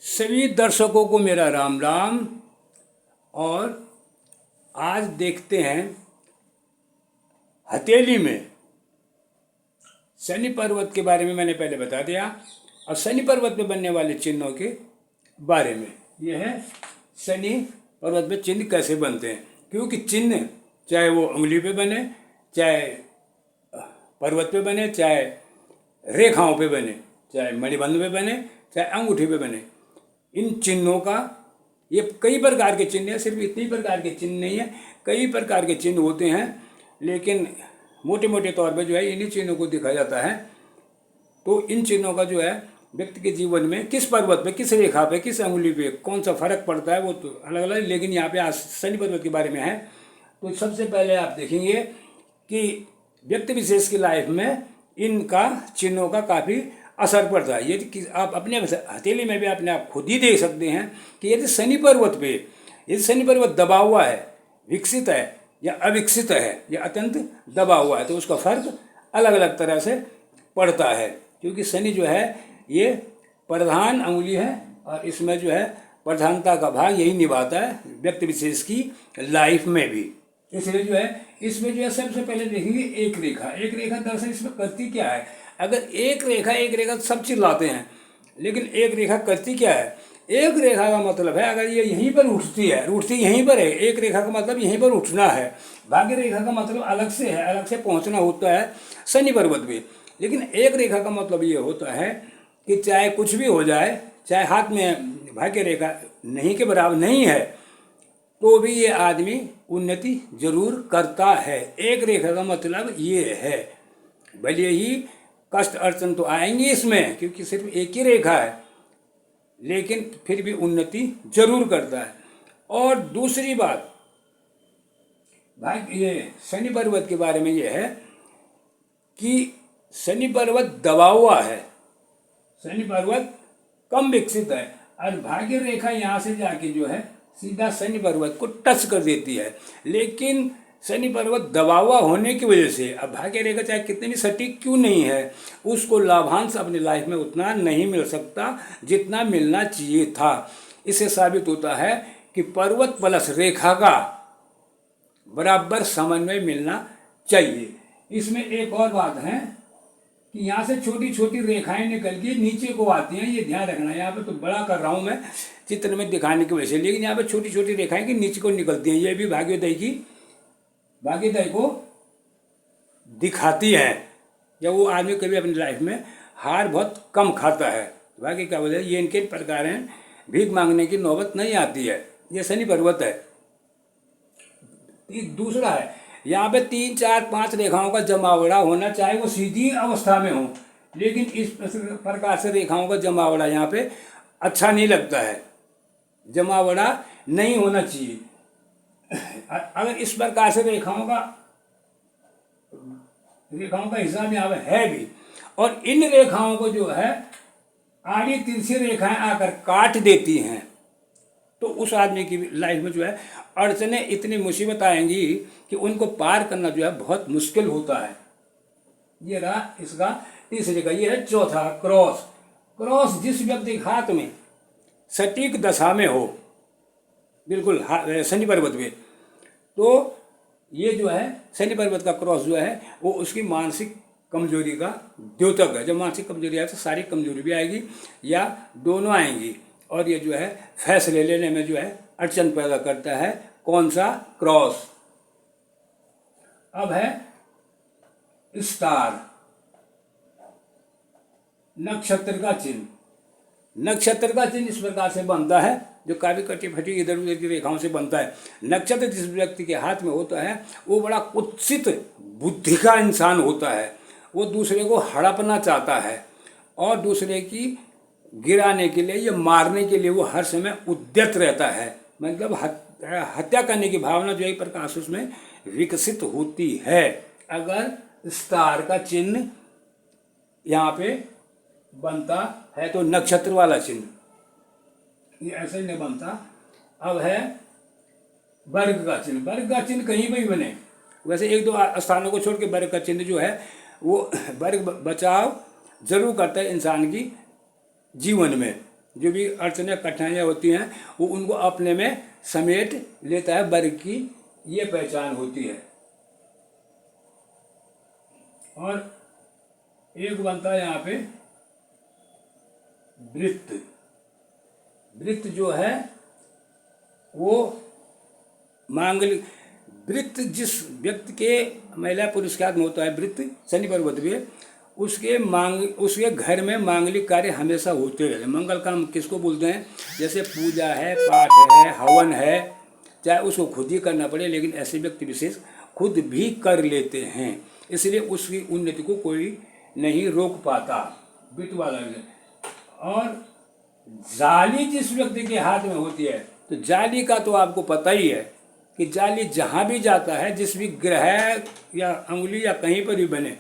सभी दर्शकों को मेरा राम राम। और आज देखते हैं हथेली में शनि पर्वत के बारे में। मैंने पहले बता दिया। और शनि पर्वत में बनने वाले चिन्हों के बारे में यह है शनि पर्वत में चिन्ह कैसे बनते हैं। क्योंकि चिन्ह चाहे वो उंगली पे बने, चाहे पर्वत पे बने, चाहे रेखाओं पे बने, चाहे मणिबंध पे बने, चाहे अंगूठी पे बने, इन चिन्हों का ये कई प्रकार के चिन्ह हैं। सिर्फ इतने प्रकार के चिन्ह नहीं है, कई प्रकार के चिन्ह होते हैं। लेकिन मोटे मोटे तौर पे जो है इन्हीं चिन्हों को दिखाया जाता है। तो इन चिन्हों का जो है व्यक्ति के जीवन में किस पर्वत पे, किस रेखा पे, किस अंगुली पे कौन सा फर्क पड़ता है वो तो अलग अलग। लेकिन यहाँ पे आज शनि पर्वत के बारे में है। तो सबसे पहले आप देखेंगे कि व्यक्ति विशेष की लाइफ में इनका चिन्हों का काफ़ी असर पड़ता है। यदि आप अपने हथेली में भी अपने आप खुद ही देख सकते हैं कि यदि शनि पर्वत पे, यदि शनि पर्वत दबा हुआ है, विकसित है या अविकसित है या अत्यंत दबा हुआ है, तो उसका फर्क अलग अलग तरह से पड़ता है। क्योंकि शनि जो है ये प्रधान अंगुली है और इसमें जो है प्रधानता का भाग यही निभाता है व्यक्ति विशेष की लाइफ में भी। इसलिए जो है इसमें जो है सबसे पहले देखेंगे एक रेखा। एक रेखा दरअसल इसमें करती क्या है। अगर एक रेखा सब चिल्लाते हैं, लेकिन एक रेखा करती क्या है। एक रेखा का मतलब है अगर ये यहीं पर उठती है, उठती यहीं पर है, एक रेखा का मतलब यहीं पर उठना है। भाग्य रेखा का मतलब अलग से है, अलग से पहुंचना होता है शनि पर्वत पे। लेकिन एक रेखा का मतलब ये होता है कि चाहे कुछ भी हो जाए, चाहे हाथ में भाग्य रेखा नहीं के बराबर नहीं है, तो भी ये आदमी उन्नति जरूर करता है। एक रेखा का मतलब ये है। भले ही कष्ट अड़चन तो आएंगी इसमें, क्योंकि सिर्फ एक ही रेखा है, लेकिन फिर भी उन्नति जरूर करता है। और दूसरी बात भाई ये शनि पर्वत के बारे में ये है कि शनि पर्वत दबा हुआ है, शनि पर्वत कम विकसित है और भाग्य रेखा यहाँ से जाके जो है सीधा शनि पर्वत को टच कर देती है। लेकिन शनि पर्वत दबा हुआ होने की वजह से अब भाग्य रेखा चाहे कितनी भी सटीक क्यों नहीं है, उसको लाभांश अपनी लाइफ में उतना नहीं मिल सकता जितना मिलना चाहिए था। इससे साबित होता है कि पर्वत प्लस रेखा का बराबर समन्वय मिलना चाहिए। इसमें एक और बात है कि यहाँ से छोटी छोटी रेखाएं निकल के नीचे को आती हैं, ये ध्यान रखना। यहाँ पे तो बड़ा कर रहा हूँ मैं चित्र में दिखाने की वजह से, लेकिन यहाँ पे छोटी छोटी रेखाएं की नीचे को निकलती हैं। ये भी भाग्योदय को दिखाती है। जब वो आदमी कभी अपनी लाइफ में हार बहुत कम खाता है, भाग्य क्या वजह, ये इनके प्रकार हैं, भीख मांगने की नौबत नहीं आती है। ये शनि पर्वत है। दूसरा है यहाँ पे 3, 4, 5 रेखाओं का जमावड़ा होना, चाहे वो सीधी अवस्था में हो, लेकिन इस प्रकार से रेखाओं का जमावड़ा यहाँ पे अच्छा नहीं लगता है। जमावड़ा नहीं होना चाहिए। अगर इस प्रकार से रेखाओं का हिसाब यहाँ पे है भी, और इन रेखाओं को जो है आड़ी तिरछी रेखाएं आकर काट देती हैं, तो उस आदमी की लाइफ में जो है अड़चनें इतनी मुसीबत आएंगी कि उनको पार करना जो है बहुत मुश्किल होता है। ये रहा इसका तीसरे का। ये है चौथा क्रॉस। क्रॉस जिस व्यक्ति के हाथ में सटीक दशा में हो, बिल्कुल शनि पर्वत में, तो ये जो है शनि पर्वत का क्रॉस जो है वो उसकी मानसिक कमजोरी का द्योतक है। जब मानसिक कमजोरी आए तो शारीरिक कमजोरी भी आएगी या दोनों आएंगी, और ये जो है फैसले लेने में जो है अड़चन पैदा करता है। कौन सा? क्रॉस। अब है स्टार, नक्षत्र का चिन्ह। नक्षत्र का चिन्ह इस प्रकार से बनता है, जो काफी कटी फटी इधर उधर की रेखाओं से बनता है। नक्षत्र जिस व्यक्ति के हाथ में होता है वो बड़ा कुत्सित बुद्धि का इंसान होता है। वो दूसरे को हड़पना चाहता है और दूसरे की गिराने के लिए या मारने के लिए वो हर समय उद्यत रहता है। मतलब हत्या करने की भावना जो एक प्रकार से उसमें विकसित होती है। अगर स्टार का चिन्ह यहाँ पे बनता है तो नक्षत्र वाला चिन्ह, ये ऐसे ही नहीं बनता। अब है वर्ग का चिन्ह। वर्ग का चिन्ह कहीं भी बने, वैसे 1-2 स्थानों को छोड़ के वर्ग का चिन्ह जो है वो वर्ग बचाव जरूर करता है इंसान की जीवन में। जो भी अड़चनें कठिनाइयाँ होती हैं वो उनको अपने में समेट लेता है। वर्ग की ये पहचान होती है। और एक बनता है यहाँ पे वृत्त। वृत्त जो है वो मांगलिक वृत्त जिस व्यक्ति के महिला पुरुष के हाथ में होता है वृत्त शनि पर्वत में, उसके घर में मांगलिक कार्य हमेशा होते रहते। मंगल काम किसको बोलते हैं? जैसे पूजा है, पाठ है, हवन है, चाहे उसको खुद ही करना पड़े, लेकिन ऐसे व्यक्ति विशेष खुद भी कर लेते हैं, इसलिए उसकी उन्नति को कोई नहीं रोक पाता। वृत्त वाला है। और जाली जिस व्यक्ति के हाथ में होती है, तो जाली का तो आपको पता ही है कि जाली जहाँ भी जाता है, जिस भी ग्रह या अंगुली या कहीं पर भी बने,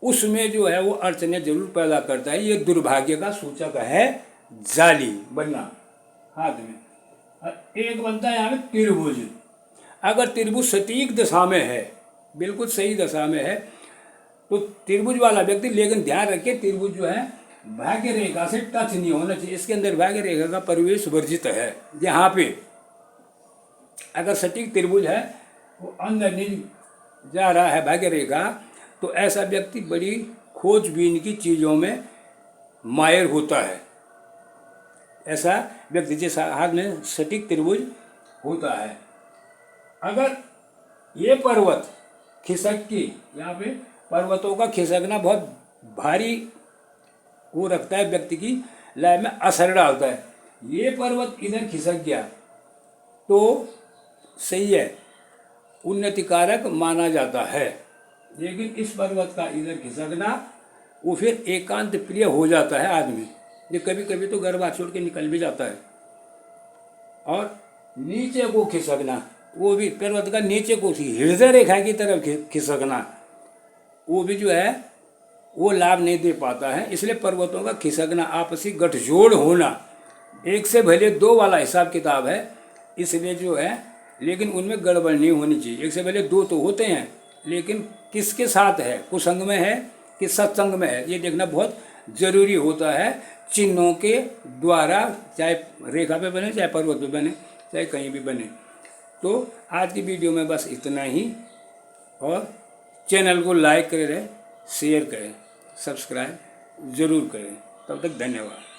उसमें जो है वो अड़चने जरूर पैदा करता है। ये दुर्भाग्य का सूचक है जाली बनना हाथ में। और एक बनता है यहाँ में त्रिभुज। अगर त्रिभुज सटीक दशा में है, बिल्कुल सही दशा में है, तो त्रिभुज वाला व्यक्ति, लेकिन ध्यान रखिए त्रिभुज जो है भाग्य रेखा से टच नहीं होना चाहिए। इसके अंदर भाग्य रेखा का प्रवेश वर्जित है। यहाँ पे अगर सटीक त्रिभुज है, वो अंदर नहीं जा रहा है भाग्य रेखा, तो ऐसा व्यक्ति बड़ी खोजबीन की चीज़ों में माहिर होता है। ऐसा व्यक्ति जिस हाथ में सटीक त्रिभुज होता है, अगर ये पर्वत खिसक की, यहाँ पे पर्वतों का खिसकना बहुत भारी वो रखता है, व्यक्ति की लाइफ में असर डालता है। ये पर्वत इधर खिसक गया तो सही है, उन्नति कारक माना जाता है। लेकिन इस पर्वत का इधर खिसकना, वो फिर एकांत प्रिय हो जाता है आदमी। ये कभी कभी तो घर बार छोड़ के निकल भी जाता है। और नीचे को खिसकना, वो भी पर्वत का नीचे को हृदय रेखा की तरफ खिसकना, वो भी जो है वो लाभ नहीं दे पाता है। इसलिए पर्वतों का खिसकना, आपसी गठजोड़ होना, एक से भले दो वाला हिसाब किताब है, इसलिए जो है, लेकिन उनमें गड़बड़ नहीं होनी चाहिए। एक से भले दो तो होते हैं, लेकिन किसके साथ है, कुसंग में है कि सत्संग में है, ये देखना बहुत ज़रूरी होता है चिन्हों के द्वारा, चाहे रेखा पे बने, चाहे पर्वत पे बने, चाहे कहीं भी बने। तो आज की वीडियो में बस इतना ही। और चैनल को लाइक करें, शेयर करें, सब्सक्राइब ज़रूर करें। तब तक धन्यवाद।